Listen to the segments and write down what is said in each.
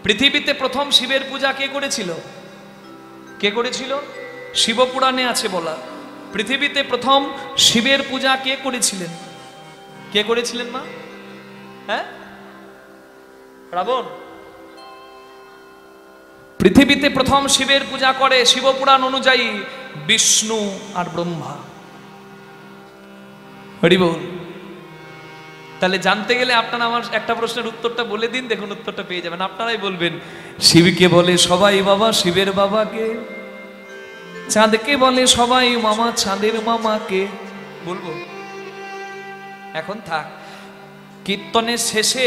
পৃথিবীতে প্রথম শিবের পূজা কে করেছিল? কে করেছিল? শিবপুরাণে আছে বলা। পৃথিবীতে প্রথম শিবের পূজা কে করেছিলেন? কে করেছিলেন মা? হ্যাঁ, রাবণ। পৃথিবীতে প্রথম শিবের পূজা করে শিবপুরাণ অনুযায়ী বিষ্ণু আর ব্রহ্মা। হরি বল। তাহলে জানতে গেলে আপনারা আমার একটা প্রশ্নের উত্তরটা বলে দিন, দেখুন উত্তরটা পেয়ে যাবেন। আপনারাই বলবেন শিবকে বলে সবাই বাবা, শিবের বাবাকে। চাঁদকে বলে সবাই মামা, চাঁদের মামাকে। বলবো? এখন থাক, কীর্তনের শেষে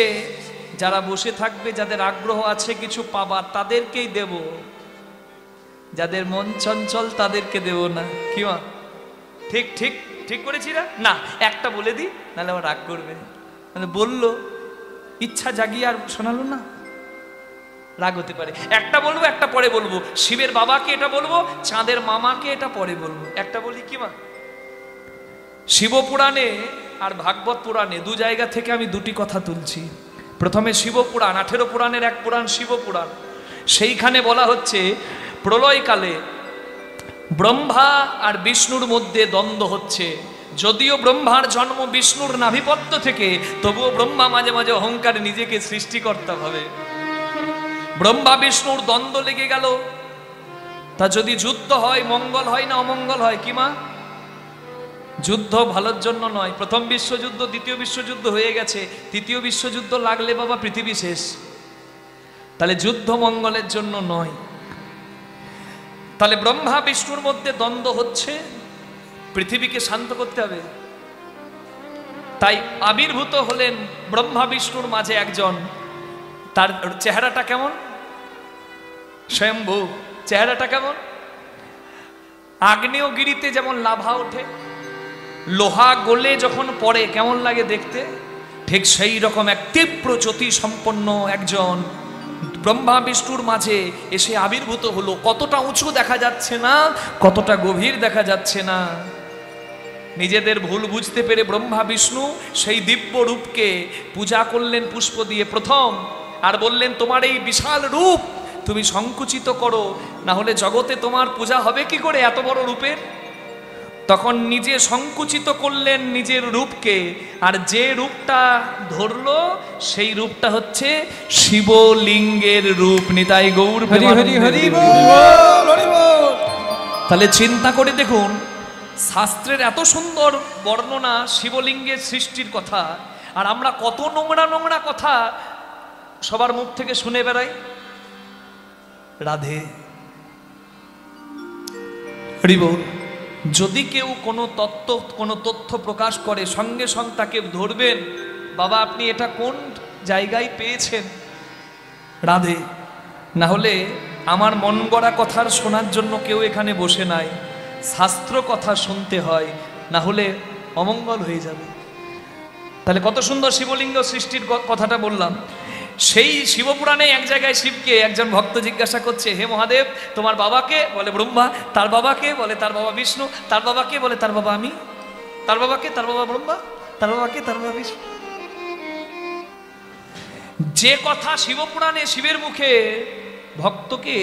যারা বসে থাকবে, যাদের আগ্রহ আছে কিছু পাবার, তাদেরকেই দেব। যাদের মন চঞ্চল তাদেরকে দেব না। কি মা? ঠিক ঠিক ঠিক করেছি না? না, একটা বলে দিই, নাহলে আমার রাগ করবে। মানে বললো, ইচ্ছা জাগিয়ে আর শোনালো না, রাগ হতে পারে। একটা বলবো, একটা পরে বলবো। শিবের বাবাকে এটা বলবো, চাঁদের মামাকে এটা পরে বলবো। একটা বলি কি মা? শিবপুরাণে আর ভাগবত পুরাণে দু জায়গা থেকে আমি দুটি কথা তুলছি। প্রথমে শিবপুরাণ, 18 পুরাণের এক পুরাণ শিবপুরাণ। সেইখানে বলা হচ্ছে প্রলয়কালে ব্রহ্মা আর বিষ্ণুর মধ্যে দ্বন্দ্ব হচ্ছে। যদিও ব্রহ্মার জন্ম বিষ্ণুর নাভিপত্য থেকে, তবুও ব্রহ্মা মাঝে মাঝে অহংকারে নিজেকে সৃষ্টিকর্তা ভাবে। ব্রহ্মা বিষ্ণুর দ্বন্দ্ব লেগে গেল। তা যদি যুদ্ধ হয়, মঙ্গল হয় না অমঙ্গল হয়? কি মা? যুদ্ধ ভালোর জন্য নয়। প্রথম বিশ্বযুদ্ধ, দ্বিতীয় বিশ্বযুদ্ধ হয়ে গেছে, তৃতীয় বিশ্বযুদ্ধ লাগলে বাবা পৃথিবী শেষ। তাহলে যুদ্ধ মঙ্গলের জন্য নয়। তাহলে ব্রহ্মা বিষ্ণুর মধ্যে দ্বন্দ্ব হচ্ছে, পৃথিবীকে শান্ত করতে হবে। তাই আবির্ভূত হলেন ব্রহ্মা বিষ্ণুর মাঝে একজন। তার চেহারাটা কেমন? স্বয়ম্ভু। চেহারাটা কেমন? আগ্নেয়গিরিতে যেমন লাভা ওঠে, লোহা গলে যখন পড়ে কেমন লাগে দেখতে, ঠিক সেই রকম এক তীব্র জ্যোতি সম্পন্ন একজন ব্রহ্মা বিষ্ণুর মাঝে এসে আবির্ভূত হলো। কতটা উঁচু দেখা যাচ্ছে না, কতটা গভীর দেখা যাচ্ছে না। নিজেদের ভুল বুঝতে পেরে ব্রহ্মা বিষ্ণু সেই দিব্য রূপকে পূজা করলেন পুষ্প দিয়ে প্রথম, আর বললেন তোমার এই বিশাল রূপ তুমি সংকুচিত করো, না হলে জগতে তোমার পূজা হবে কি করে এত বড় রূপের। তখন নিজে সংকুচিত করলেন নিজের রূপকে, আর যে রূপটা ধরলো সেই রূপটা হচ্ছে শিবলিঙ্গের রূপ। নিতাই গৌর প্রেমানন্দে। তাহলে চিন্তা করে দেখুন, শাস্ত্রের এত সুন্দর বর্ণনা শিবলিঙ্গের সৃষ্টির কথা, আর আমরা কত নোংরা নোংরা কথা সবার মুখ থেকে শুনে বেড়াই। রাধে হরি বল। যদি কেউ কোনো তথ্য প্রকাশ করে, সঙ্গে সঙ্গে তাকে ধরবেন, বাবা আপনি এটা কোন জায়গায় পেয়েছেন? রাধে। না হলে আমার মন গড়া কথার শোনার জন্য কেউ এখানে বসে নাই, শাস্ত্র কথা শুনতে হয়, না হলে অমঙ্গল হয়ে যাবে। তাহলে কত সুন্দর শিবলিঙ্গ সৃষ্টির কথাটা বললাম। সেই শিবপুরাণে এক জায়গায় শিবকে একজন ভক্ত জিজ্ঞাসা করছে, হে মহাদেব তোমার বাবাকে? বলে ব্রহ্মা। তার বাবাকে? বলে তার বাবা বিষ্ণু। তার বাবাকে? বলে তার বাবা আমি। তার বাবাকে? তার বাবা ব্রহ্মা। তার বাবাকে? তার বাবা বিষ্ণু। যে কথা শিবপুরাণে শিবের মুখে ভক্তকে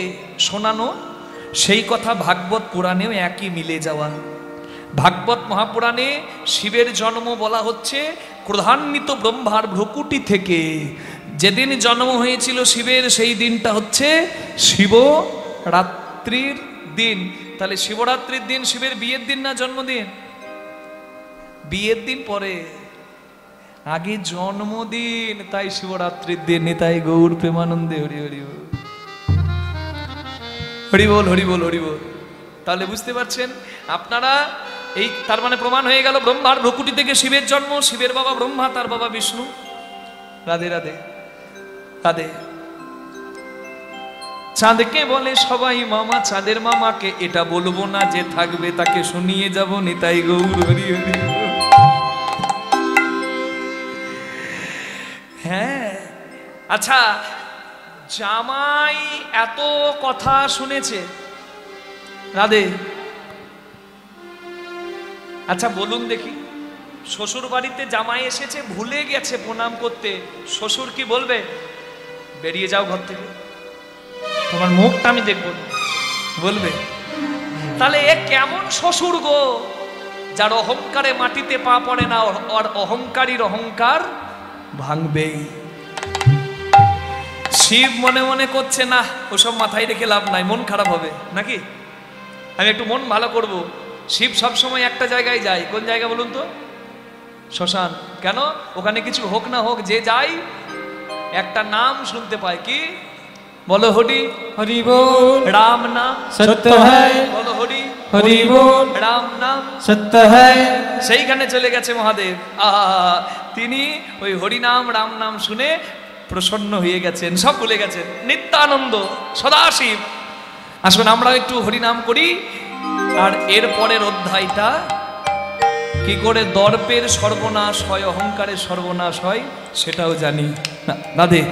শোনানো, সেই কথা ভাগবত পুরাণেও একই মিলে যাওয়া। ভাগবত মহাপুরাণে শিবের জন্ম বলা হচ্ছে ক্রোধান্বিত ব্রহ্মার ভ্রকুটি থেকে। যেদিন জন্ম হয়েছিল শিবের, সেই দিনটা হচ্ছে শিবরাত্রির দিন। তাহলে শিবরাত্রির দিন শিবের বিয়ের দিন না জন্মদিন? বিয়ের দিন পরে, আগে জন্মদিন, তাই শিবরাত্রির দিন। নিতাই গৌর প্রেমানন্দে। হরি হরি বল, হরি বল, হরি বল, হরি বল। তাহলে বুঝতে পারছেন আপনারা, এই তার মানে প্রমাণ হয়ে গেল ব্রহ্মার ভ্রকুটি থেকে শিবের জন্ম। শিবের বাবা ব্রহ্মা, তার বাবা বিষ্ণু। রাধে রাধে রাধে। চাঁদকে বলে সবাই মামা, চাঁদের মামাকে এটা বলবো না, যে থাকবে তাকে শুনিয়ে যাব। নিতাই গৌর হরি হরি। হ্যাঁ, আচ্ছা জামাই এত কথা শুনেছে, রাধে। আচ্ছা বলুন দেখি, শ্বশুর বাড়িতে জামাই এসেছে, ভুলে গেছে প্রণাম করতে, শ্বশুর কি বলবে? বেরিয়ে যাও ঘর থেকে, তোমার মুখটা আমি দেখব না, বলবে। তাহলে এ কেমন শ্বশুর গো, যার অহংকারে মাটিতে পা পড়ে না, আর অহংকারীর অহংকার ভাঙবেই। শিব মনে মনে করছে না, ওসব মাথায় রেখে লাভ নাই, মন খারাপ হবে নাকি, আমি একটু মন ভালো করব। শিব সবসময় একটা জায়গায় যায়, কোন জায়গা বলুন তো? শ্মশান। কেন? ওখানে কিছু হোক না হোক, যে যায় একটা নাম শুনতে পায়, কি বলো? হরি হরি बोल। রাম নাম সত্য হ্যায়। বলো হরি হরি बोल। রাম নাম সত্য হ্যায়। সেইখানে চলে গেছে মহাদেব। তিনি ওই হরি নাম রাম নাম শুনে প্রসন্ন হয়ে গেছেন, সব ভুলে গেছেন, নিত্যানন্দ সদাশিব। আসুন আমরা একটু হরিনাম করি। আর এর পরের অধ্যায়টা কি করে দর্পের সর্বনাশ হয়, অহংকারের সর্বনাশ হয়, সেটাও জানি। রাধে।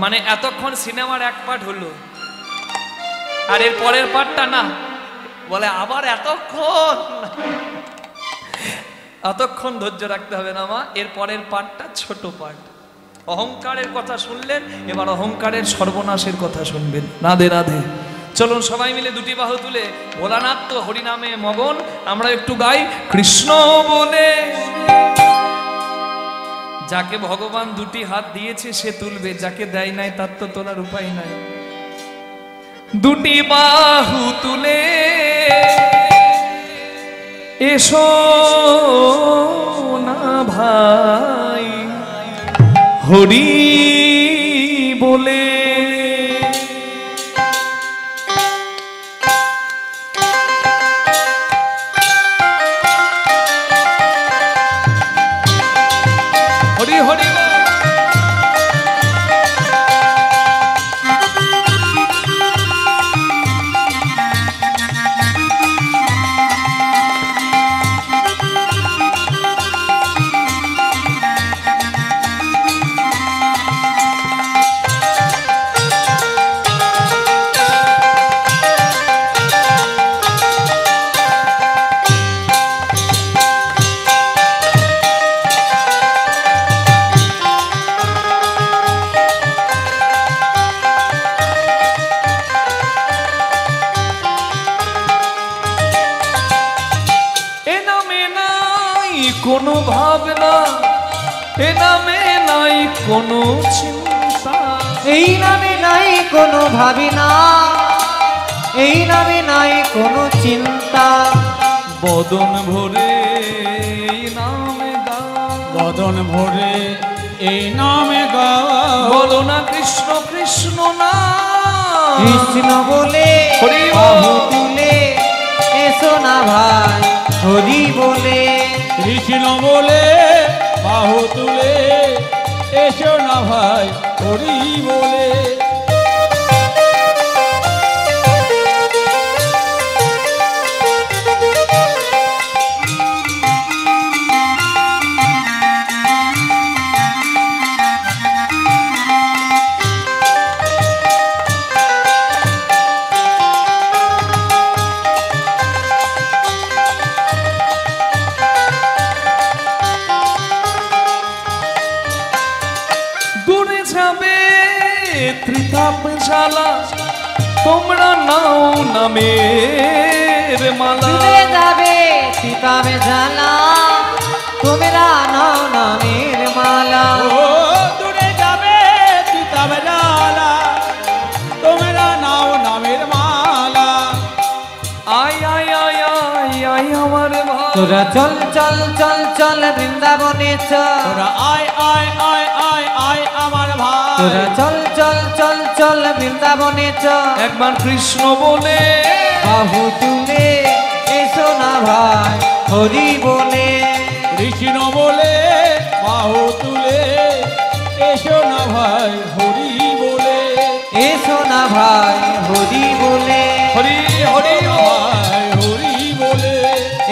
মানে এতক্ষণ সিনেমার এক পার্ট হলো, আর এর পরের পার্টটা না, বলে আবার এতক্ষণ ধৈর্য রাখতে হবে না মা, এর পরের পার্টটা ছোট পার্ট। অহংকারের কথা শুনলেন, এবার অহংকারের সর্বনাশের কথা শুনবেন। রাধে রাধে। চলুন সবাই মিলে দুটি বাহু তুলে, ভোলানাথ তো হরিনামে মগন, আমরা একটু গাই কৃষ্ণ বলে। যাকে ভগবান দুটি হাত দিয়েছে সে তুলবে, যাকে দেয় নাই তার তো তোলার উপায় নাই। দুটি বাহু তুলে এসো না ভাই হরি বলে। হরি হরি কোনো ভাবনা, এ নামে নাই কোনো চিন্তা, এই নামে নাই কোনো ভাবিনা, এই নামে নাই কোনো চিন্তা। বদন ভরে এই নামে গাও, বদন ভরে এই নামে গাও। বলো না কৃষ্ণ কৃষ্ণ না, কৃষ্ণ বলে হরি বাহু তুলে এসো না ভাই হরি বলে। কৃষ্ণ বলে বাহু তুলে এসো না ভাই হরি বলে। ত্রিতাপশালা তোমরা নাও নামের মালা, যাবে তিতাবে জ্বালা তোমরা নাও নামের মালা। ও দূরে যাবে তিতাবে জ্বালা তোমরা নাও নামের মালা। আয় আয় আয় আয় আয় আমার ভাই, তোরা চল চল চল চল বৃন্দাবনে চল। তোরা আয় আয় আয় আয় আয় আমার ভাই। তোরা চল চল চল চল বৃন্দাবনে চল। একবার কৃষ্ণ বলে বাহু তুলে এসো না ভাই হরি বলে। কৃষ্ণ বলে বাহু তুলে এসো না ভাই হরি বলে। এসো না ভাই হরি বলে। হরি হরি ভাই হরি বলে।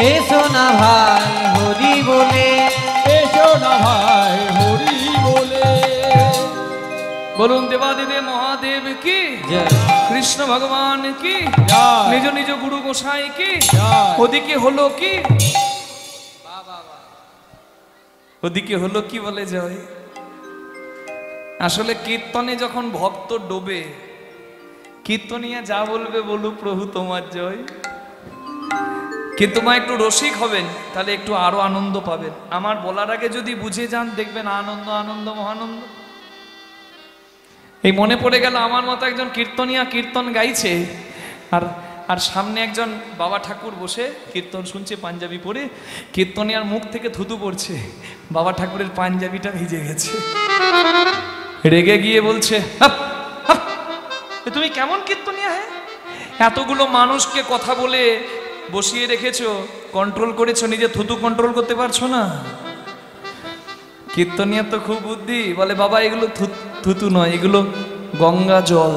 এসো না ভাই হরি বলে। এসো না ভাই হরি বলে। বলুন দেবাদিদেব মহাদেব কি, জয়। কৃষ্ণ ভগবান কি, জয়। নিজ নিজ গুরু গোসাই কি। জয়। ওদিকে হলো কি, ওদিকে হলো কি বলে জয়। আসলে কীর্তনে যখন ভক্ত ডোবে, কীর্তনিয়া যা বলবে বলুক, প্রভু তোমার জয়। কিন্তু মা একটু রসিক হবেন, তাহলে একটু আরো আনন্দ পাবেন। আমার বলার আগে যদি বুঝে যান, দেখবেন আনন্দ আনন্দ মহানন্দ। এই মনে পড়ে গেল, আমার মতো একজন কীর্তনিয়া কীর্তন গাইছে, আর আর সামনে একজন বাবা ঠাকুর বসে কীর্তন শুনছে পাঞ্জাবি পরে, কীর্তনিয়ার মুখ থেকে থুতু পড়ছে, বাবা ঠাকুরের পাঞ্জাবিটা ভিজে গেছে। রেগে গিয়ে বলছে, হাপ, হাপ, তুমি কেমন কীর্তনিয়া? হ্যাঁ, এতগুলো মানুষকে কথা বলে বসিয়ে রেখেছো, কন্ট্রোল করেছো, নিজে থুতু কন্ট্রোল করতে পারছো না? কীর্তনিয়া তো খুব বুদ্ধি, বলে বাবা এগুলো থুতু নয়, এগুলো গঙ্গা জল,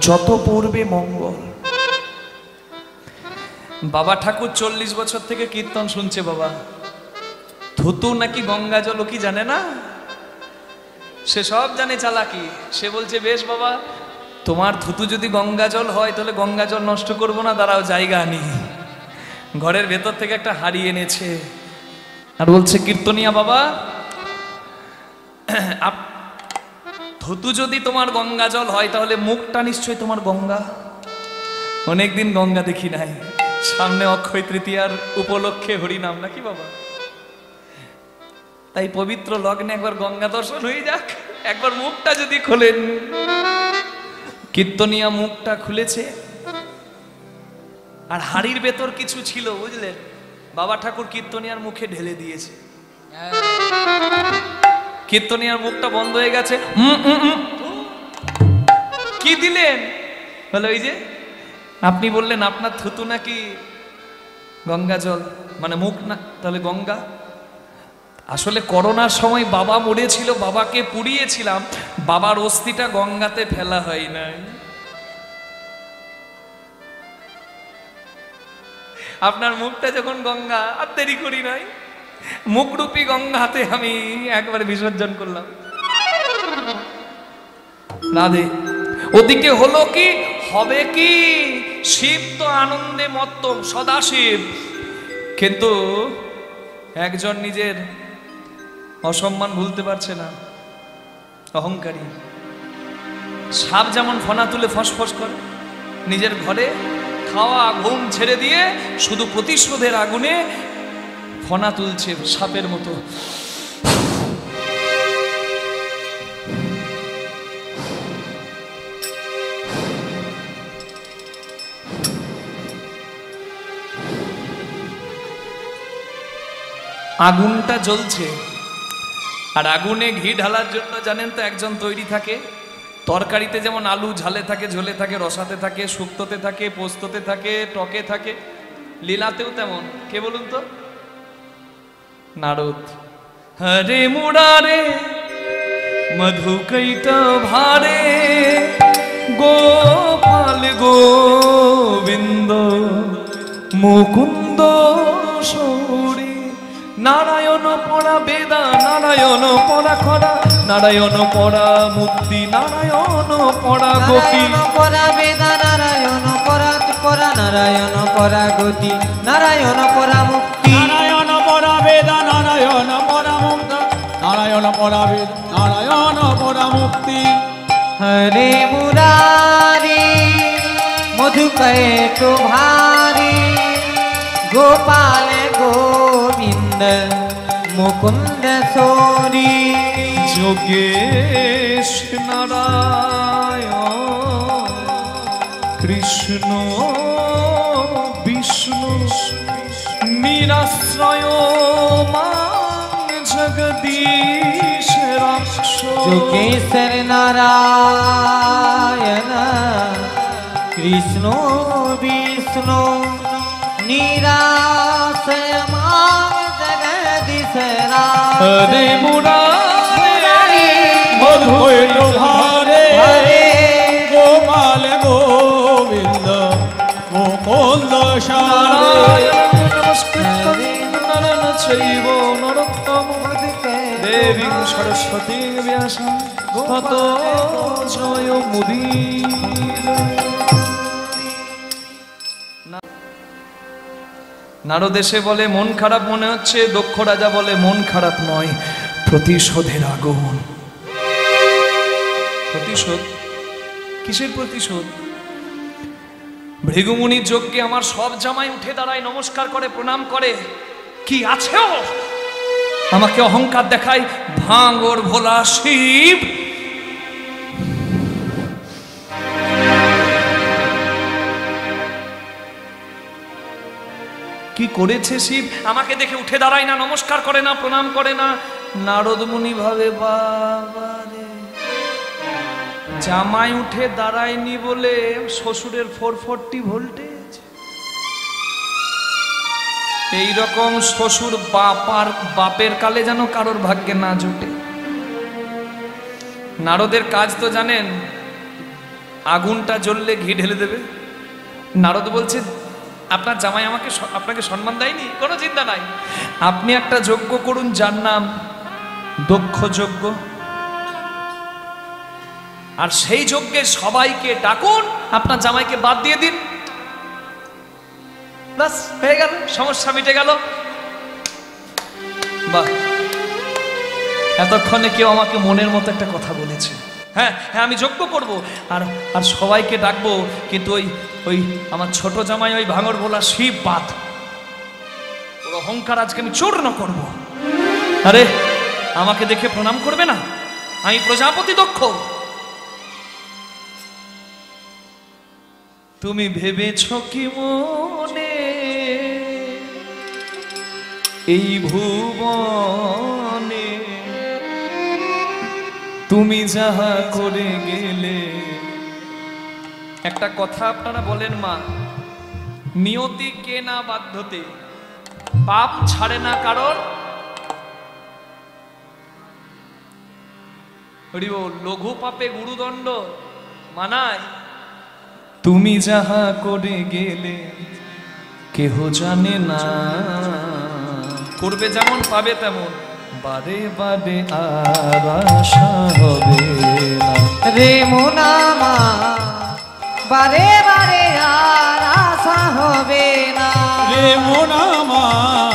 যত পড়বে মঙ্গল। বাবা ঠাকুর 40 বছর থেকে কীর্তন শুনছে, বাবা থুতু নাকি গঙ্গা জল ও কি জানে না, সে সব জানে চালাকি। সে বলছে, বেশ বাবা, তোমার থুতু যদি গঙ্গা জল হয় তাহলে গঙ্গা জল নষ্ট করবো না, দাঁড়াও জায়গা আনি। ঘরের ভেতর থেকে একটা হাড়ি এনেছে, আর বলছে, কীর্তনিয়া বাবা, থুতু যদি তোমার গঙ্গা জল হয় তাহলে মুখটা নিশ্চয়ই তোমার গঙ্গা। অনেকদিন গঙ্গা দেখি নাই, সামনে অক্ষয় তৃতীয়ার উপলক্ষে হরিনাম নাকি বাবা, তাই পবিত্র লগ্নে একবার গঙ্গা দর্শন হয়ে যাক, একবার মুখটা যদি খোলেন। কীর্তনিয়া মুখটা খুলেছে, আর হাড়ির ভেতর কিছু ছিল, বুঝলেন, বাবা ঠাকুর কীর্তনিয়ার মুখে ঢেলে দিয়েছে। কীর্তনিয়ার মুখটা বন্ধ হয়ে গেছে। কি দিলেন? বলে, ওই যে আপনি বললেন আপনার থুতু নাকি গঙ্গা জল, মানে মুখ না, তাহলে গঙ্গা। আসলে করোনার সময় বাবা মরেছিল, বাবাকে পুড়িয়েছিলাম, বাবার অস্থিটা গঙ্গাতে ফেলা হয় নাই। আপনার মুখটা যখন গঙ্গা, আর দেরি করি নাই, মুখরূপী গঙ্গাতে আমি একবার বিসর্জন করলাম। রাধে। ওদিকে হলো কি, হবে কি, শিব তো আনন্দে মত্ত, সদাশিব, কিন্তু একজন নিজের অসম্মান ভুলতে পারছে না, অহংকারী। সাপ যেমন ফনা তুলে ফসফস করে, নিজের ঘরে খাওয়া ঘুম ছেড়ে দিয়ে শুধু প্রতিশোধের আগুনে ফনা তুলছে সাপের মতো। আগুনটা জ্বলছে, আর আগুনে ঘি ঢালার জন্য জানেন তো একজন তৈরি থাকে। তরকারিতে যেমন আলু ঝালে থাকে, ঝোলে থাকে, রসাতে থাকে, শুক্তোতে থাকে, পোস্ততে থাকে, টকে থাকে, লীলাতেও তেমন। কে বলুন তো? নারদ। হরে মুরারে মধু কৈটা ভারে, গোপাল গোবিন্দ মুকুন্দ সৌরি। নারায়ণ পরা বেদা, নারায়ণ পরা খরা, নারায়ণ পরা মুক্তি, নারায়ণ পরা গতি, পরা বেদা, নারায়ণ পরা পরা, নারায়ণ পরা গতি, নারায়ণ পরা মুক্তি, নারায়ণ পরা বেদা, নারায়ণ পরা মুক্ত, নারায়ণ পরা বেদ, নারায়ণ পরা মুক্তি। হরে মুরারি মধু কৈট ভারি, গোপাল গোবিন্দ মুকুন্দ সৌরি। যোগেশ নারায়ণ কৃষ্ণ বিষ্ণু, নিরাশ্রয় মান জগদীশ রাক্ষ। যোগেশ্বর নারায়ণ কৃষ্ণ বিষ্ণু, নিরাশ্রয় মান জগদীশ রাক্ষ। হরে মুরারে মধু কৈট ভারে, গোপাল গোবিন্দ মুকুন্দ সৌরি। চৈব নরোত্তম দেবী সরস্বতী ব্যাসং ততো জয় মুদীর। নারদ এসে বলে, মন খারাপ মনে হচ্ছে। দক্ষ রাজা বলে, মন খারাপ নয়, প্রতিশোধের আগুন। প্রতিশোধ? কিসের প্রতিশোধ? ভৃগুমুনির যজ্ঞে আমার সব জামাই উঠে দাঁড়ায়, নমস্কার করে, প্রণাম করে। কি আছে ওর? আমাকে অহংকার দেখায়, ভাঙর ভোলা শিব। কি করেছে শিব? আমাকে দেখে উঠে দাঁড়ায় না, নমস্কার করে না, প্রণাম করে না। নারদ মুনি ভাবে, বাবা রে, জামাই উঠে দাঁড়ায়নি বলে শ্বশুরের 440 ভোল্টেজ। এইরকম শ্বশুর বাপের কালে যেন কারোর ভাগ্যে না জোটে। নারদের কাজ তো জানেন, আগুনটা জ্বললে ঘি ঢেলে দেবে। নারদ বলছে, আপনার জামাই আপনাকে সম্মান দেয়নি, কোনো চিন্তা নাই, আপনি একটা যজ্ঞ করুন যার নাম দক্ষ যজ্ঞ, আর সেই যজ্ঞে সবাইকে ডাকুন, আপনার জামাইকে বাদ দিয়ে দিন, বাস হয়ে গেল, সমস্যা মিটে গেল। বাহ, এতক্ষণে কেউ আমাকে মনের মতো একটা কথা বলেছে। হ্যাঁ হ্যাঁ, আমি যজ্ঞ করব আর আর সবাইকে ডাকবো, কিন্তু ওই আমার ছোট জামাই ওই ভাঙর ভোলা শিব বাদ, ওর অহংকার আজকে আমি চূর্ণ করব। আরে আমাকে দেখে প্রণাম করবে না? আমি প্রজাপতি দক্ষ। তুমি ভেবেছ কি মনে এই ভুবনে তুমি যাহা করে গেলে? একটা কথা আপনারা বলেন মা, নিয়তি কে না বাধ্যতে, পাপ ছাড়ে না কারণ। লঘু পাপে গুরুদণ্ড মানায়। তুমি যাহা করে গেলে কেহ জানে না, করবে যেমন পাবে তেমন, বারে বারে আর আশা হবে না। রে মোনামা, বারে বারে আর আশা হবে না। রে মন আমার,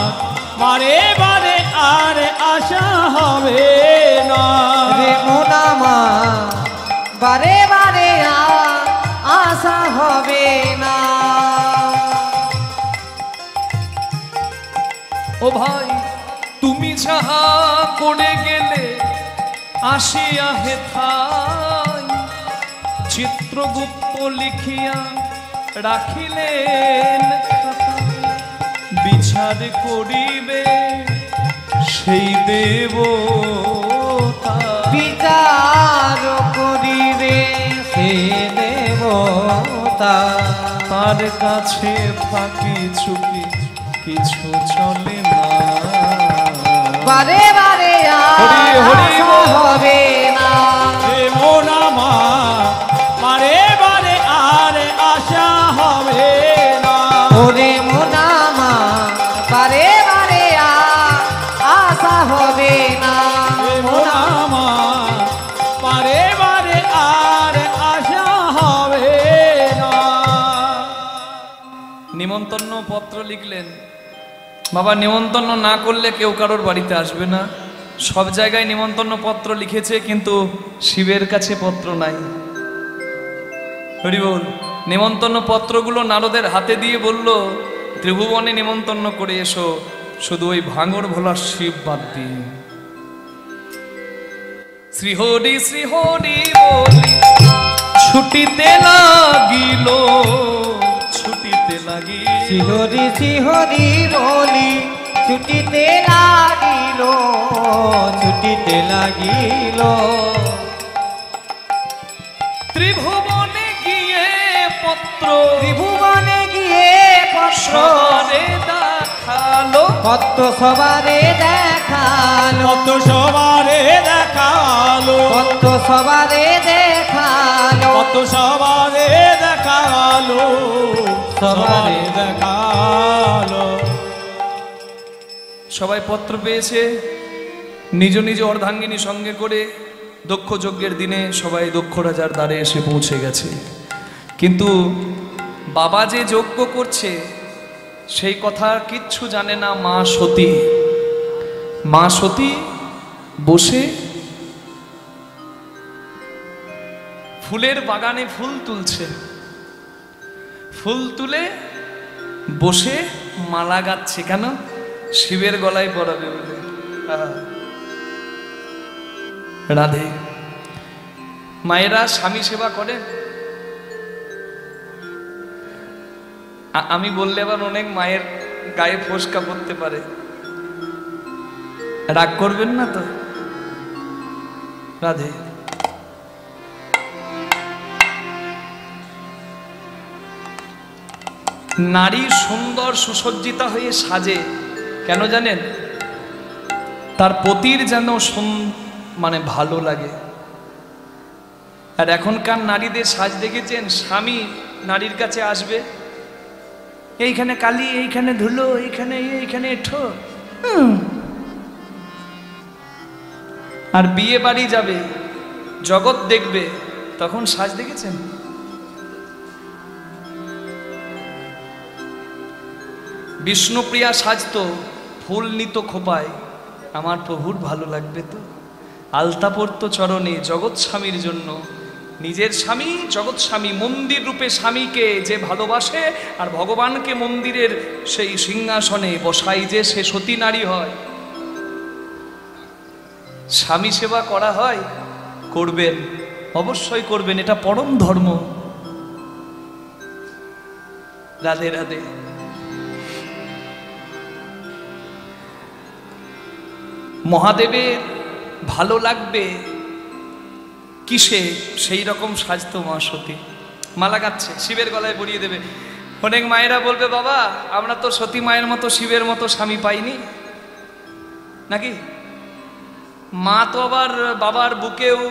বারে বারে আর আশা হবে না। রে মোনামা, বারে বারে আর আশা হবে না। ও ভাই, তুমি যাহা করে গেলে আসিয়া হেথায়, চিত্রগুপ্ত লিখিয়া রাখিলেন, বিচার করিবে সেই দেবতা। বিচার করিবে সে দেবতা। তার কাছে ফাঁকি চুকি কিছু চলে না। বারে বারে হরি আর হরি আশা বল। হবে না। রে মন আমার, বারে বারে আর আশা হবে না। ওরে মোনামা, বারে বারে আর আশা হবে না। রে মন আমার, বারে বারে আর আশা হবে না। নিমন্ত্রণ পত্র লিখলেন, বাবা নিমন্ত্রণ না করলে কেউ কারোর বাড়িতে আসবে না। সব জায়গায় নিমন্ত্রণ পত্র লিখেছে, কিন্তু শিবের কাছে পত্র নাই। হরি বল। নিমন্ত্রণ পত্রগুলো নারদের হাতে দিয়ে বলল, ত্রিভুবনে নিমন্ত্রণ করে এসো, শুধু ওই ভাঙর ভোলা শিব বাদ দিয়ে। শ্রীহরি শ্রীহরি বলি ছুটিতে লাগিল, ছুটিতে লাগিল। শিহরি শিহরি বলি ছুটিতে লাগিল, ছুটিতে লাগিল। ত্রিভুবনে গিয়ে পত্র, ত্রিভুবনে গিয়ে পত্র সবারে দেখালো, কত সবারে দেখালো, কত সবারে দেখালো, কত সবারে দেখালো, কত সবারে দেখালো, সবারে দেখালো। সবাই পত্র পেয়েছে, নিজ নিজ অর্ধাঙ্গিনী সঙ্গে করে দক্ষ যজ্ঞের দিনে সবাই দক্ষ রাজার দ্বারে এসে পৌঁছে গেছে। কিন্তু বাবা যে যজ্ঞ করছে সেই কথা কিচ্ছু জানে না মা সতী। মা সতী বসে ফুলের বাগানে ফুল তুলছে, ফুল তুলে বসে মালা গাচ্ছে। কেন? শিবের গলায় পরাবে বলে। রাধে। মায়েরা স্বামী সেবা করে। আমি বললে আবার অনেক মায়ের গায়ে ফোসকা পড়তে পারে, রাগ করবেন না তো? রাধে। নারী সুন্দর সুসজ্জিতা হয়ে সাজে কেন জানেন? তার পতির যেন মানে ভালো লাগে। আর এখনকার নারীদের সাজ দেখেছেন? স্বামী নারীর কাছে আসবে, এইখানে কালি, এইখানে ধুলো, এইখানে এঠো, আর বিয়ে বাড়ি যাবে, জগৎ দেখবে, তখন সাজ দেখেছেন? বিষ্ণুপ্রিয়া সাজতো, ফুল নিত খোপায়, আমার প্রভুর ভালো লাগবে তো। আলতা পরতো চরণে, জগৎ স্বামীর জন্য। নিজের স্বামী জগৎ স্বামী, মন্দির রূপে স্বামীকে যে ভালোবাসে আর ভগবানকে মন্দিরের সেই সিংহাসনে বসাই, যে সে সতী নারী হয়। স্বামী সেবা করা হয়, করবেন, অবশ্যই করবেন, এটা পরম ধর্ম। রাধে রাধে। মহাদেবের ভালো লাগবে কিসে? সেই রকম সাজতো মা সতী। মালা গাচ্ছে, শিবের গলায় পরিয়ে দেবে। অনেক মায়েরা বলবে, বাবা আমরা তো সতী মায়ের মতো শিবের মতো স্বামী পাইনি নাকি? মা তো আবার বাবার বুকেও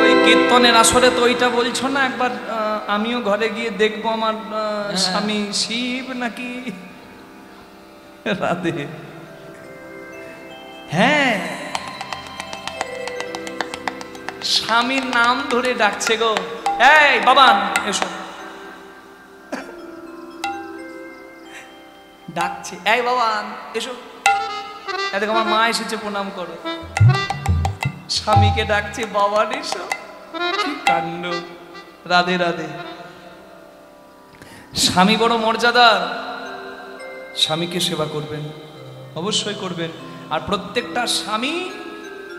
ওই কীর্তনের আসরে তো ওইটা বলছো না? একবার আমিও ঘরে গিয়ে দেখবো আমার স্বামী শিব নাকি। রাধে। হ্যাঁ, স্বামীর নাম ধরে ডাকছে গো, এই বাবান এসো, ডাকছে, এই বাবান এসো, দেখো আমার মা এসেছে, প্রণাম করো। স্বামীকে ডাকছে, বাবান এসো, কি কাণ্ড। রাধে রাধে। স্বামী বড় মর্যাদার, স্বামীকে সেবা করবেন, অবশ্যই করবেন। আর প্রত্যেকটা স্বামী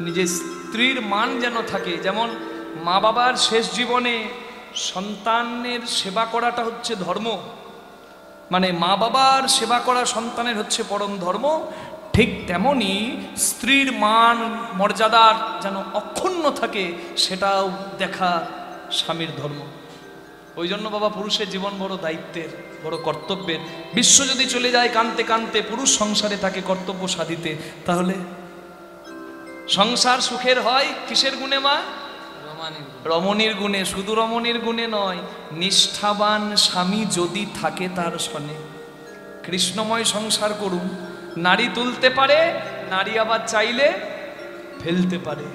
নিজের স্ত্রীর মান যেন থাকে। যেমন মা বাবার শেষ জীবনে সন্তানের সেবা করাটা হচ্ছে ধর্ম, মানে মা বাবার সেবা করা সন্তানের হচ্ছে পরম ধর্ম। ঠিক তেমনি স্ত্রীর মান মর্যাদার যেন অক্ষুণ্ণ থাকে, সেটাও দেখা স্বামীর ধর্ম। ওই জন্য বাবা, পুরুষের জীবন বড় দায়িত্বের, বড় কর্তব্যের। বিশ্ব যদি চলে যায় কানতে কানতে, পুরুষ সংসারে থাকে কর্তব্য সাধিতে, তাহলে সংসার সুখের হয় কিসের গুণে মা? রমণীর গুণে। শুধু রমণীর গুণে নয়, নিষ্ঠাবান স্বামী যদি থাকে তার সনে। কৃষ্ণময় সংসার করুন। নারী তুলতে পারে, নারী আবার চাইলে ফেলতে পারে।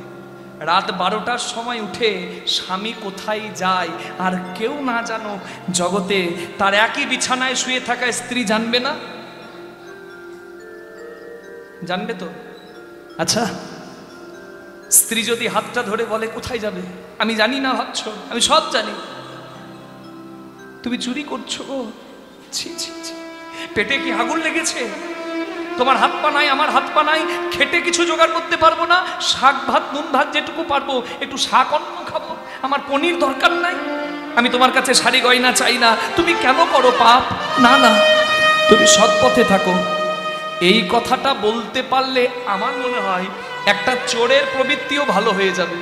রাত 12টার সময় উঠে স্বামী কোথায় যায় আর কেউ না জানো জগতে, তার একই বিছানায় শুয়ে থাকা স্ত্রী জানবে না? জানবে তো? আচ্ছা, স্ত্রী যদি হাতটা ধরে বলে কোথায় যাবে, আমি জানি না ভাবছ, আমি সব জানি, তুমি চুরি করছো গো, ছি ছি ছি, পেটে কি আগুন লেগেছে? তোমার হাত পা নাই, আমার হাত পা নাই, খেটে কিছু জোগাড় করতে পারবো না, শাক ভাত নুন ভাত যেটুকু পারবো, একটু শাক অন্ন খাবো, আমার পনির দরকার নাই, আমি তোমার কাছে শাড়ি গয়না চাই না, তুমি কেন করো পাপ? না না, তুমি সৎ পথে থাকো। এই কথাটা বলতে পারলে আমার মনে হয় একটা চোরের প্রবৃত্তিও ভালো হয়ে যাবে।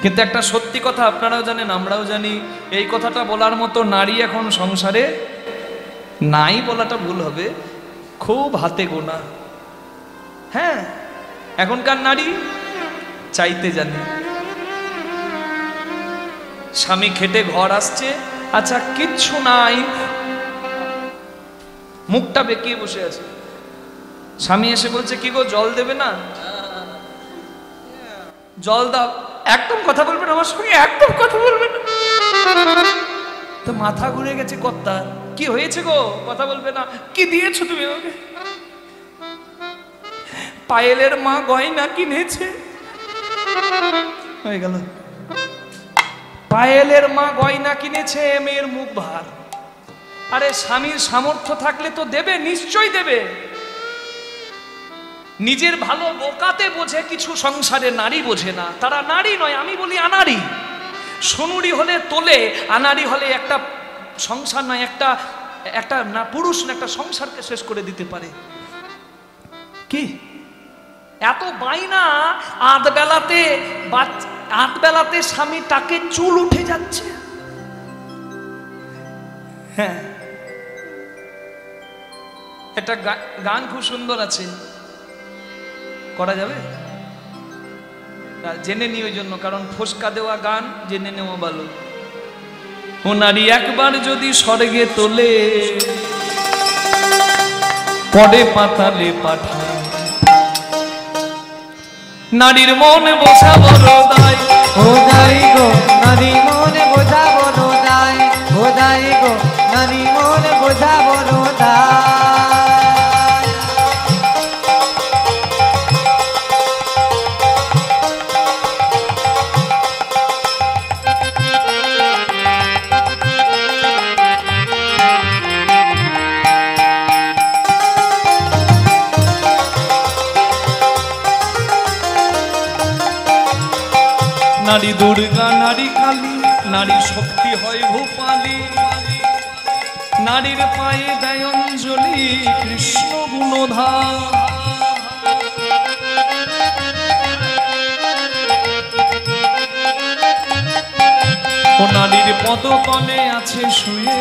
কিন্তু একটা সত্যি কথা আপনারাও জানেন, আমরাও জানি, এই কথাটা বলার মতো নারী এখন সংসারে নাই বলাটা ভুল হবে, খুব হাতে গোনা। হ্যাঁ, এখনকার নারী চাইতে জানে। স্বামী খেটে ঘর আসছে, আচ্ছা কিচ্ছু নাই, মুখটা বেঁকিয়ে বসে আছে। স্বামী এসে বলছে, কি গো জল দেবে না? জল দাও। একদম কথা বলবে না আমার সঙ্গে, একদম কথা বলবে না। তো মাথা ঘুরে গেছে কর্তা, কি হয়েছে গো, কথা বলবে না? কি দিয়েছো তুমি আমাকে? পায়েলের মা গয়না কিনেছে, হয়ে গেল। পায়েলের মা গয়না কিনেছে, মেয়ের মুখ ভার। আরে স্বামীর সামর্থ্য থাকলে তো দেবে, নিশ্চয়ই দেবে। নিজের ভালো বোকাতে বোঝে কিছু, সংসারে নারী বোঝে না। তারা নারী নয়, আমি বলি আনাড়ি। সোনুরি হলে তোলে, আনাড়ি হলে একটা সংসার নয়, একটা না পুরুষ না একটা সংসারকে শেষ করে দিতে পারে। কি এত বাইনা? আধ বেলাতে স্বামী তাকে চুল উঠে যাচ্ছে। হ্যাঁ, একটা গান খুব সুন্দর আছে, করা যাবে? জেনে নি ওই জন্য, কারণ ফসকা দেওয়া গান জেনে নেওয়া ভালো। ও নারী একবার যদি স্বর্গে তোলে, পরে পাতালে পাঠায়। নারীর মন বোঝা বড় দায়, ও দাই গো নারী মন বোঝা বড় দায়, ও দাই গো নারী মন বোঝা বড় দায়। নারী দুর্গা, নারী কালী, নারী শক্তি হয় ভূপালী। নারীর পায়ে দেয় অঞ্জলি কৃষ্ণ গুণধার। ও নারীর পদতলে আছে শুয়ে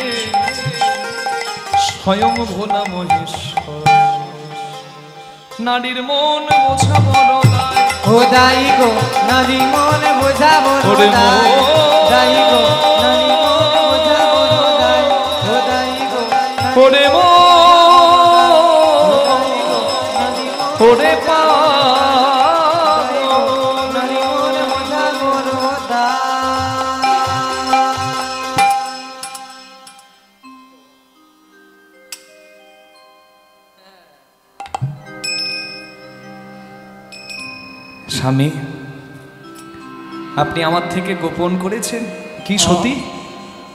স্বয়ং ভোলা মহেশ্বর। নারীর মন বোঝা বড় দায়, ও দাই গো নারী মন বোঝা বড় দায়, দাই গো নারী মন বোঝা বড় দায়, ও দাই গো ওরে মো ওরে পা নারী মন বোঝা বড় দায়। স্বামী, আপনি আমার থেকে গোপন করেছেন কি সতী?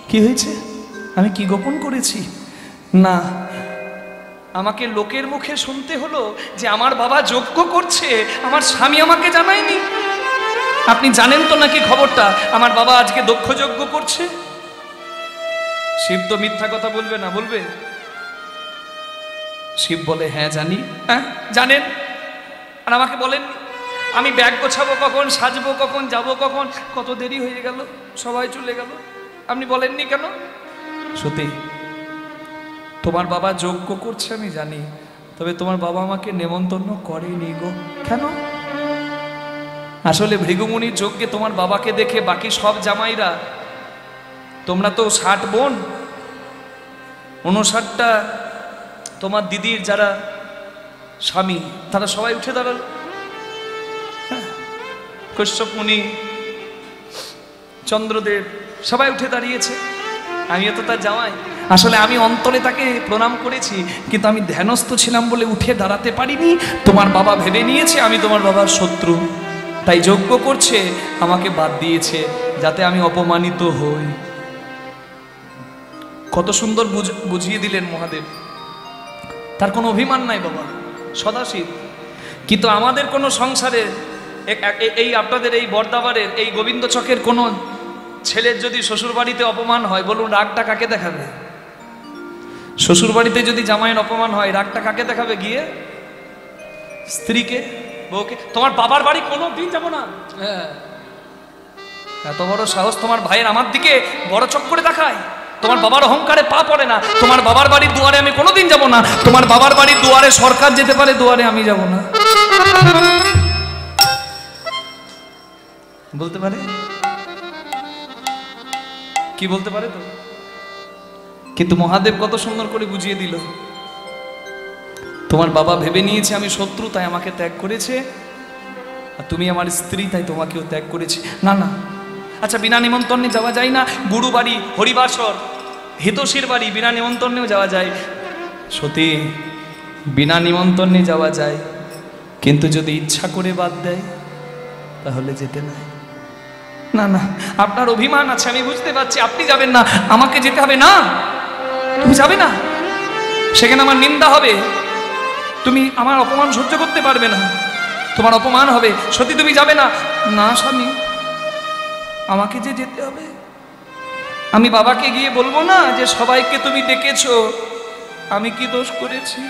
কি হয়েছে? আমি কি গোপন করেছি? না, আমাকে লোকের মুখে শুনতে হলো যে আমার বাবা যজ্ঞ করছে, আমার স্বামী আমাকে জানায়নি। আপনি জানেন তো নাকি খবরটা, আমার বাবা আজকে দক্ষ যজ্ঞ করছে? শিব তো মিথ্যা কথা বলবে না, বলবে? শিব বলে হ্যাঁ জানি। হ্যাঁ জানেন, আর আমাকে বলেননি। আমি ব্যাগ গোছাবো কখন, সাজবো কখন, যাবো কখন, কত দেরি হয়ে গেল, সবাই চলে গেল, আপনি বলেননি কেন? সত্যি তোমার বাবা যজ্ঞ করছে আমি জানি, তবে তোমার বাবা আমাকে নেমন্তন্ন করেনি গো। কেন? আসলে ভৃগুমুনির যজ্ঞে তোমার বাবাকে দেখে বাকি সব জামাইরা, তোমরা তো 60 বোন, 59টা তোমার দিদির যারা স্বামী, তারা সবাই উঠে দাঁড়ালো। কশ্যপ মুনি, চন্দ্রদেব সবাই উঠে দাঁড়িয়েছে, আমিও তো তার জামাই। আসলে আমি অন্তরে তাকে প্রণাম করেছি, কিন্তু আমি ধ্যানস্থ ছিলাম বলে উঠে দাঁড়াতে পারিনি। তোমার বাবা ভেবে নিয়েছে আমি তোমার বাবার শত্রু, তাই যজ্ঞ করছে, আমাকে বাদ দিয়েছে যাতে আমি অপমানিত হই। কত সুন্দর বুঝিয়ে দিলেন মহাদেব। তার কোনো অভিমান নাই বাবা, সদাশিব। কিন্তু আমাদের কোনো সংসারে, এই আপনাদের এই বর্দাবারের এই গোবিন্দ চকের কোনো ছেলের যদি শ্বশুর বাড়িতে অপমান হয়, বলুন রাগটা কাকে দেখাবে? শ্বশুর বাড়িতে যদি জামাইয়ের অপমান হয়, রাগটা কাকে দেখাবে? গিয়ে স্ত্রীকে, বউকে। তোমার বাবার বাড়ি কোনো দিন যাবো না। এত বড় সাহস তোমার ভাইয়ের আমার দিকে বড় চোখ করে দেখায়। তোমার বাবার অহংকারে পা পড়ে না। তোমার বাবার বাড়ির দুয়ারে আমি কোনোদিন যাব না। তোমার বাবার বাড়ির দুয়ারে সরকার যেতে পারে, দুয়ারে আমি যাব না। বলতে পারে? কি বলতে পারে তো? কিন্তু মহাদেব কত সুন্দর করে বুঝিয়ে দিল, তোমার বাবা ভেবে নিয়েছে আমি শত্রু, তাই আমাকে ত্যাগ করেছে, আর তুমি আমার স্ত্রী, তাই তোমাকেও ত্যাগ করেছে। না না, আচ্ছা বিনা নিমন্ত্রণে যাওয়া যায় না? গুরু বাড়ি, হরিবাসর, হিতশীর বাড়ি বিনা নিমন্ত্রণেও যাওয়া যায়। সতী, বিনা নিমন্ত্রণে যাওয়া যায়, কিন্তু যদি ইচ্ছা করে বাদ দেয় তাহলে যেতে নাই। না না, আপনার অভিমান আছে, আমি বুঝতে পারছি। আপনি যাবেন না, আমাকে যেতে হবে। না, তুমি যাবে না, সেখানে আমার নিন্দা হবে, তুমি আমার অপমান সহ্য করতে পারবে না, তোমার অপমান হবে। সত্যি তুমি যাবে না? না স্বামী, আমাকে যে যেতে হবে। আমি বাবাকে গিয়ে বলবো না যে সবাইকে তুমি ডেকেছো, আমি কি দোষ করেছি?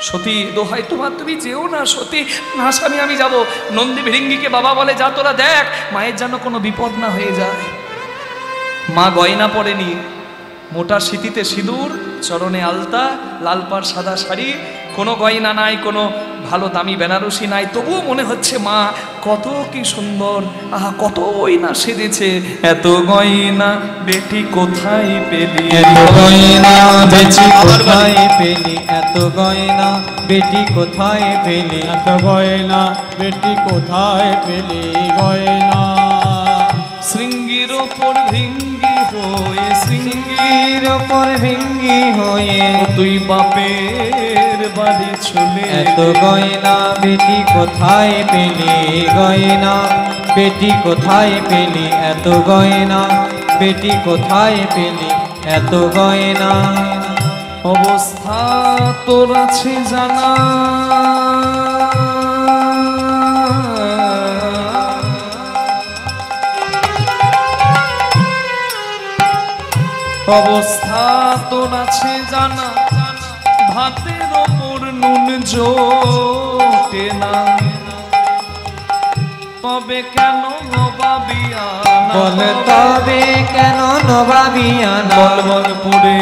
সতী দোহাই তোমার, তুমি যেও না সতী। না স্বামী, আমি যাব। নন্দী ভিড়িঙ্গিকে বাবা বলে, যা তোরা দেখ মায়ের যেন কোনো বিপদ না হয়ে যায়। মা গয়না পরেনি, মোটা সিঁথিতে সিঁদুর, চরণে আলতা, লাল পাড় সাদা শাড়ি, কোনো গয়না নাই, কোনো ভালো দামি বেনারসি নাই, তবুও মনে হচ্ছে মা কত কি সুন্দর, আহা কতই না সেজেছে। এত গয়না বেটি কোথায় পেলি, এত গয়না বেটি কোথায় পেলি, এত গয়না বেটি কোথায় পেলি, এত গয়না বেটি কোথায় পেলি গয়না। শৃঙ্গির ওপর ভিঙ্গি হয়ে, শৃঙ্গির ওপর ভিঙ্গি হয়ে, তুই বাপের বাড়ি চলে। এত গয়না বেটি কোথায় পেলি গয়না, বেটি কোথায় পেলি, এত গয়না বেটি কোথায় পেলি, এত গয়না। অবস্থা তোর আছে জানা, অবস্থা তোর আছে জানা, ভাতের ওপর নুন জোটে না, তবে কেন নবাবিয়ানা, বল তবে কেন নবাবিয়ানা, বলবনপুরে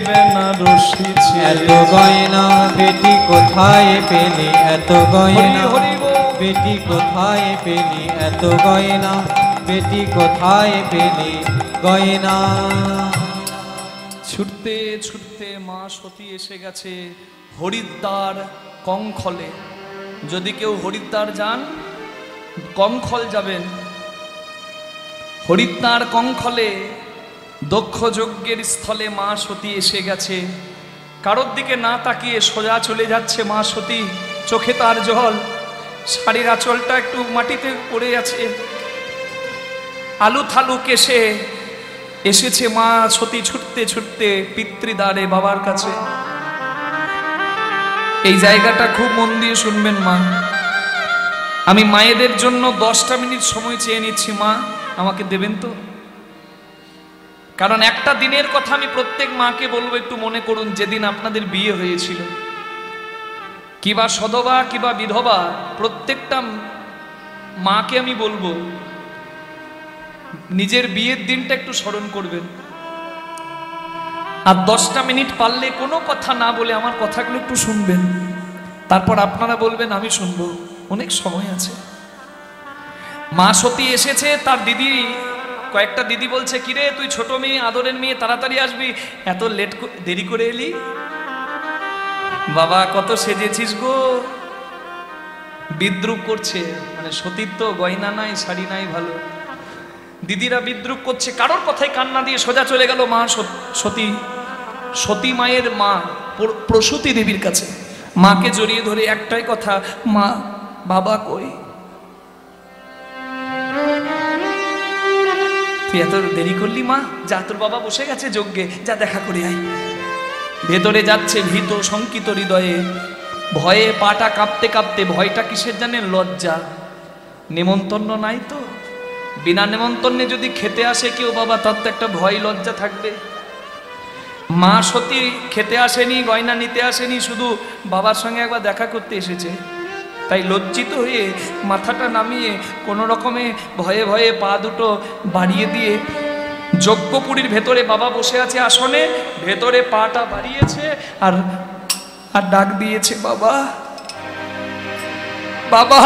বেনারসি এত গয়না বেটি কোথায় পেলি, এত গয়না বেটি কোথায় পেলি, এত গয়না বেটি কোথায় পেলি গয়না। ছুটতে ছুটতে মা সতী এসে গেছে হরিদ্বার কঙ্খলে। যদি কেউ হরিদ্বার যান, কঙ্খল যাবেন। হরিদ্বার কঙ্খলে দক্ষ যজ্ঞের স্থলে মা সতী এসে গেছে। কারোর দিকে না তাকিয়ে সোজা চলে যাচ্ছে মা সতী, চোখে তার জল, শাড়ির আঁচলটা একটু মাটিতে পড়ে আছে, আলু থালু কেশে এসেছে মা সতী ছুটতে ছুটতে পিতৃদ্বারে বাবার কাছে। এই জায়গাটা খুব মন দিয়ে শুনবেন মা। আমি মায়েদের জন্য 10টা মিনিট সময় চেয়ে নিচ্ছি, মা আমাকে দেবেন তো? কারণ একটা দিনের কথা আমি প্রত্যেক মাকে বলবো, একটু মনে করুন যেদিন আপনাদের বিয়ে হয়েছিল, কিবা সধবা কিবা বিধবা, প্রত্যেকটা মাকে আমি বলবো নিজের বিয়ের দিনটা একটু স্মরণ করবেন। আর 10টা মিনিট পারলে কোনো কথা না বলে আমার কথাগুলো একটু শুনবেন, তারপর আপনারা বলবেন আমি শুনবো, অনেক সময় আছে। মা সতী এসেছে, তার দিদি, কয়েকটা দিদি বলছে, কিরে তুই ছোট মেয়ে, আদরের মেয়ে, তাড়াতাড়ি আসবি, এত দেরি করে এলি? বাবা কত সেজেছিস গো। বিদ্রুপ করছে, মানে সতীর তো গয়না নাই, শাড়ি নাই ভালো। দিদিরা বিদ্রুপ করছে, কারোর কথায় কান্না দিয়ে সোজা চলে গেল মা সতী। সতী মায়ের মা প্রসূতি দেবীর কাছে, মাকে জড়িয়ে ধরে একটাই কথা, মা বাবা কই? তুই এত দেরি করলি মা? যা, তোর বাবা বসে গেছে যজ্ঞে, যা দেখা করে আয়। ভেতরে যাচ্ছে ভীত শঙ্কিত হৃদয়ে, ভয়ে পাটা কাঁপতে কাঁপতে। ভয়টা কিসের জানেন? লজ্জা। নেমন্তন্ন নাই তো, বিনা নেমন্তন্নে যদি খেতে আসে কেউ বাবা, তার তো একটা ভয় লজ্জা থাকবে। মা সতী খেতে আসেনি, গয়না নিতে আসেনি, শুধু বাবার সঙ্গে একবার দেখা করতে এসেছে। তাই লজ্জিত হয়ে মাথাটা নামিয়ে কোনো রকমে ভয়ে ভয়ে পা দুটো বাড়িয়ে দিয়ে, যজ্ঞপুরীর ভেতরে বাবা বসে আছে আসনে, ভেতরে পাটা বাড়িয়েছে আর আর ডাক দিয়েছে, বাবা বাবা।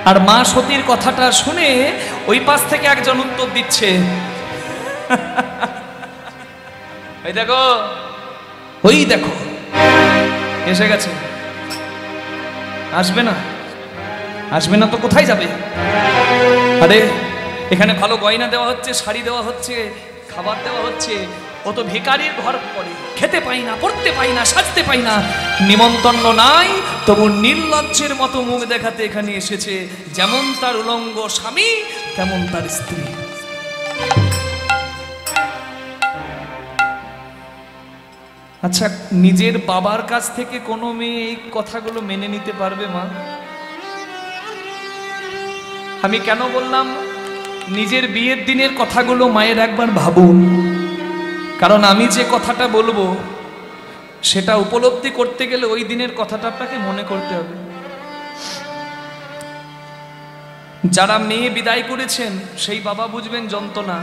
আর মা সতীর কথাটা শুনে ওই পাশ থেকে একজন উত্তর দিচ্ছে, ওই দেখো, ওই দেখো এসে গেছে। আসবে না? আসবে না তো কোথায় যাবে? আরে এখানে ভালো গয়না দেওয়া হচ্ছে, শাড়ি দেওয়া হচ্ছে, খাবার দেওয়া হচ্ছে। ও তো ভিখারির ঘর পড়ে, খেতে পাই না, পড়তে পাই না, সাজতে পাই না, নিমন্ত্রণ নাই, তবু নির্লজ্জের মতো মুখ দেখাতে এখানে এসেছে। যেমন তার উলঙ্গ স্বামী, তেমন তার স্ত্রী। আচ্ছা, নিজের বাবার কাছ থেকে কোনো মেয়ে এই কথাগুলো মেনে নিতে পারবে মা? আমি কেন বললাম নিজের বিয়ের দিনের কথাগুলো মায়ের একবার ভাবুন, কারণ আমি যে কথাটা বলবো সেটা উপলব্ধি করতে গেলে ওই দিনের কথাটা আপনাকে মনে করতে হবে। যারা মেয়ে বিদায় করেছেন সেই বাবা বুঝবেন যন্ত্রণা।